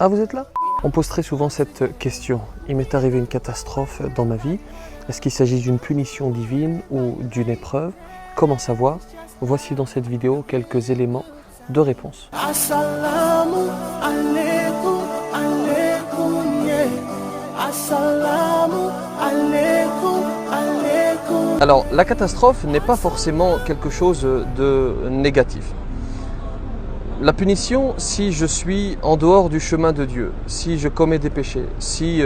Ah, vous êtes là? On pose très souvent cette question. Il m'est arrivé une catastrophe dans ma vie. Est-ce qu'il s'agit d'une punition divine ou d'une épreuve? Comment savoir? Voici dans cette vidéo quelques éléments de réponse. Assalamu alaikum, alaikum, yeah. Assalamu alaikum, alaikum. Alors, la catastrophe n'est pas forcément quelque chose de négatif. La punition, si je suis en dehors du chemin de Dieu, si je commets des péchés, si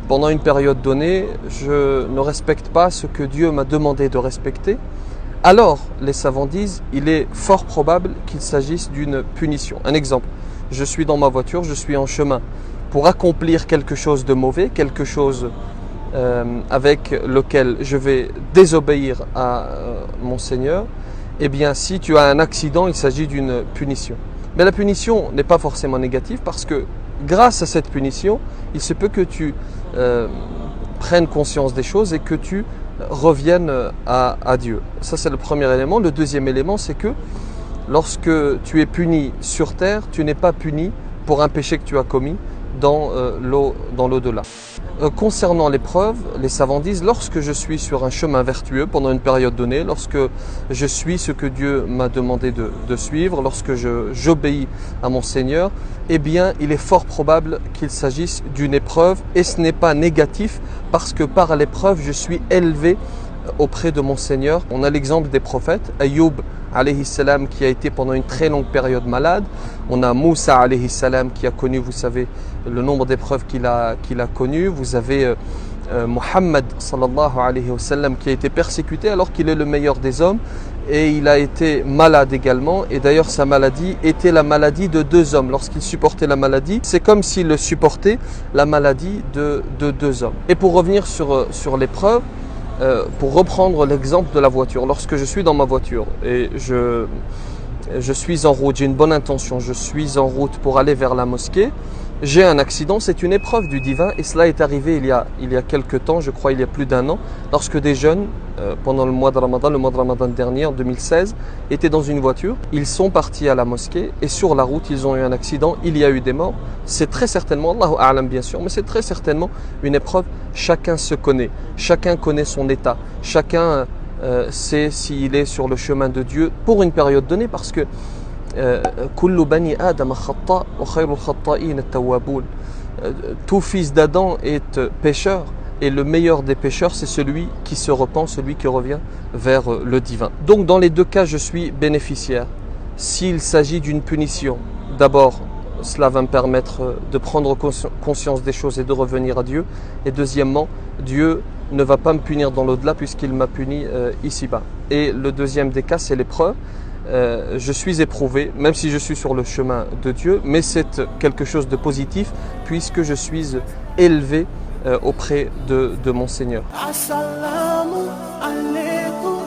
pendant une période donnée, je ne respecte pas ce que Dieu m'a demandé de respecter, alors les savants disent il est fort probable qu'il s'agisse d'une punition. Un exemple, je suis dans ma voiture, je suis en chemin pour accomplir quelque chose de mauvais, quelque chose avec lequel je vais désobéir à mon Seigneur. Eh bien, si tu as un accident, il s'agit d'une punition. Mais la punition n'est pas forcément négative parce que grâce à cette punition, il se peut que tu prennes conscience des choses et que tu reviennes à Dieu. Ça, c'est le premier élément. Le deuxième élément, c'est que lorsque tu es puni sur terre, tu n'es pas puni pour un péché que tu as commis dans l'au-delà. Concernant l'épreuve, les savants disent lorsque je suis sur un chemin vertueux pendant une période donnée, lorsque je suis ce que Dieu m'a demandé de suivre, lorsque j'obéis à mon Seigneur, eh bien il est fort probable qu'il s'agisse d'une épreuve et ce n'est pas négatif parce que par l'épreuve je suis élevé auprès de mon Seigneur. On a l'exemple des prophètes, Ayoub alayhi salam qui a été pendant une très longue période malade. On a Moussa alayhi salam qui a connu, vous savez, le nombre d'épreuves qu'il a connues. Vous avez Muhammad sallallahu alayhi wa sallam qui a été persécuté alors qu'il est le meilleur des hommes et il a été malade également. Et d'ailleurs sa maladie était la maladie de deux hommes. Lorsqu'il supportait la maladie, c'est comme s'il supportait la maladie de deux hommes. Et pour revenir sur l'épreuve, pour reprendre l'exemple de la voiture, lorsque je suis dans ma voiture et je suis en route, j'ai une bonne intention, je suis en route pour aller vers la mosquée, j'ai un accident, c'est une épreuve du divin et cela est arrivé il y a quelques temps, je crois il y a plus d'un an, lorsque des jeunes, pendant le mois de Ramadan dernier, en 2016, étaient dans une voiture, ils sont partis à la mosquée et sur la route ils ont eu un accident, il y a eu des morts, c'est très certainement, Allahu A'lam bien sûr, mais c'est très certainement une épreuve, chacun se connaît, chacun connaît son état, chacun sait s'il est sur le chemin de Dieu pour une période donnée parce que tout fils d'Adam est pécheur et le meilleur des pécheurs c'est celui qui se repent, celui qui revient vers le divin. Donc dans les deux cas je suis bénéficiaire. S'il s'agit d'une punition, d'abord cela va me permettre de prendre conscience des choses et de revenir à Dieu. Et deuxièmement, Dieu ne va pas me punir dans l'au-delà puisqu'il m'a puni ici-bas. Et le deuxième des cas c'est l'épreuve. Je suis éprouvé, même si je suis sur le chemin de Dieu, mais c'est quelque chose de positif puisque je suis élevé auprès de mon Seigneur. Assalamu alaikum,